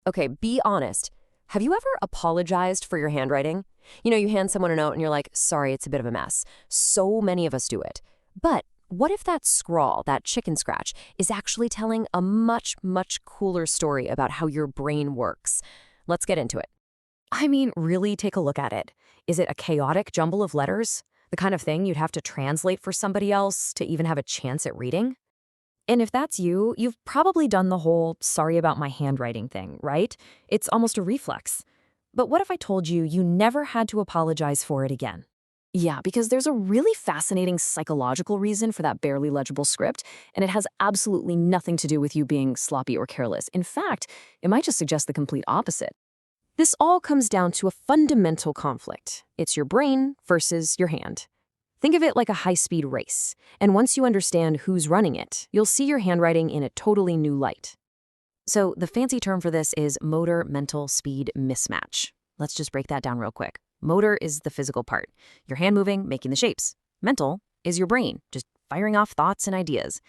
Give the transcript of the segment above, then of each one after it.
Okay, be honest. Have you ever apologized for your handwriting? You hand someone a note and you're like, sorry, it's a bit of a mess. So many of us do it. But what if that scrawl, that chicken scratch, is actually telling a much, much cooler story about how your brain works? Let's get into it. I mean, really take a look at it. Is it a chaotic jumble of letters? The kind of thing you'd have to translate for somebody else to even have a chance at reading? And if that's you, you've probably done the whole sorry about my handwriting thing, right? It's almost a reflex. But what if I told you you never had to apologize for it again? Yeah, because there's a really fascinating psychological reason for that barely legible script, and it has absolutely nothing to do with you being sloppy or careless. In fact, it might just suggest the complete opposite. This all comes down to a fundamental conflict. It's your brain versus your hand. Think of it like a high-speed race, and once you understand who's running it, you'll see your handwriting in a totally new light. So the fancy term for this is motor-mental speed mismatch. Let's just break that down real quick. Motor is the physical part, your hand moving, making the shapes. Mental is your brain, just firing off thoughts and ideas.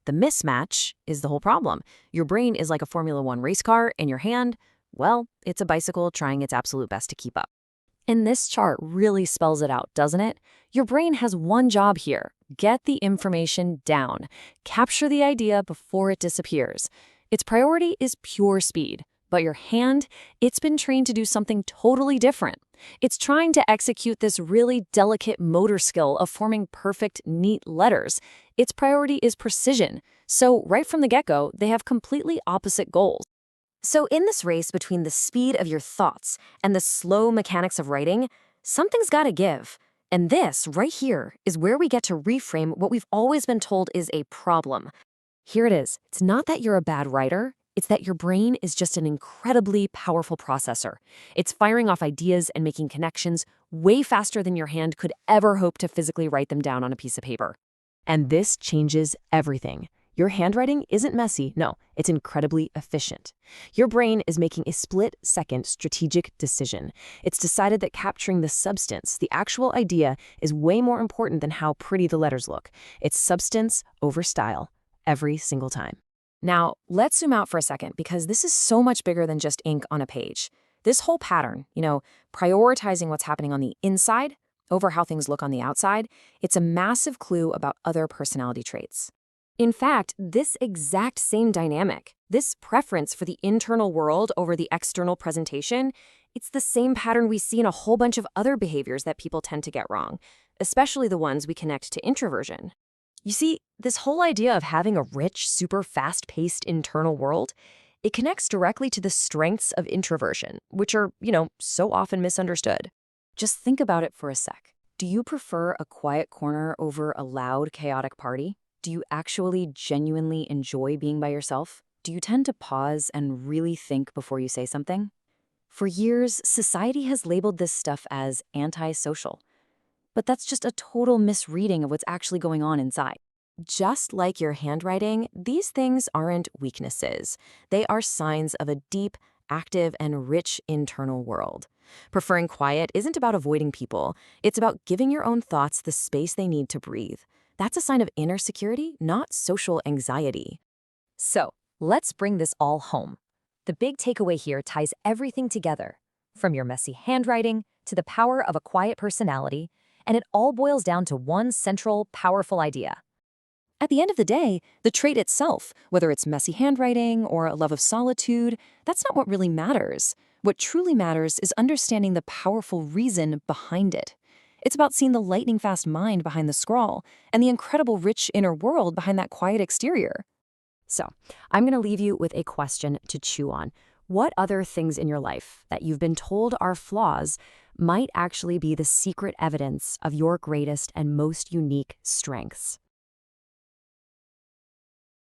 The mismatch is the whole problem. Your brain is like a Formula One race car, and your hand, well, it's a bicycle trying its absolute best to keep up. And this chart really spells it out, doesn't it? Your brain has one job here. Get the information down. Capture the idea before it disappears. Its priority is pure speed. But your hand, it's been trained to do something totally different. It's trying to execute this really delicate motor skill of forming perfect, neat letters. Its priority is precision. So right from the get-go, they have completely opposite goals. So in this race between the speed of your thoughts and the slow mechanics of writing, something's got to give. And this, right here, is where we get to reframe what we've always been told is a problem. Here it is. It's not that you're a bad writer. It's that your brain is just an incredibly powerful processor. It's firing off ideas and making connections way faster than your hand could ever hope to physically write them down on a piece of paper. And this changes everything. Your handwriting isn't messy, no, it's incredibly efficient. Your brain is making a split-second strategic decision. It's decided that capturing the substance, the actual idea, is way more important than how pretty the letters look. It's substance over style, every single time. Now, let's zoom out for a second because this is so much bigger than just ink on a page. This whole pattern, prioritizing what's happening on the inside over how things look on the outside, it's a massive clue about other personality traits. In fact, this exact same dynamic, this preference for the internal world over the external presentation, it's the same pattern we see in a whole bunch of other behaviors that people tend to get wrong, especially the ones we connect to introversion. You see, this whole idea of having a rich, super fast-paced internal world, it connects directly to the strengths of introversion, which are, so often misunderstood. Just think about it for a sec. Do you prefer a quiet corner over a loud, chaotic party? Do you actually genuinely enjoy being by yourself? Do you tend to pause and really think before you say something? For years, society has labeled this stuff as antisocial. But that's just a total misreading of what's actually going on inside. Just like your handwriting, these things aren't weaknesses. They are signs of a deep, active, and rich internal world. Preferring quiet isn't about avoiding people. It's about giving your own thoughts the space they need to breathe. That's a sign of inner security, not social anxiety. So, let's bring this all home. The big takeaway here ties everything together, from your messy handwriting to the power of a quiet personality, and it all boils down to one central, powerful idea. At the end of the day, the trait itself, whether it's messy handwriting or a love of solitude, that's not what really matters. What truly matters is understanding the powerful reason behind it. It's about seeing the lightning-fast mind behind the scrawl and the incredible rich inner world behind that quiet exterior. So, I'm going to leave you with a question to chew on. What other things in your life that you've been told are flaws might actually be the secret evidence of your greatest and most unique strengths?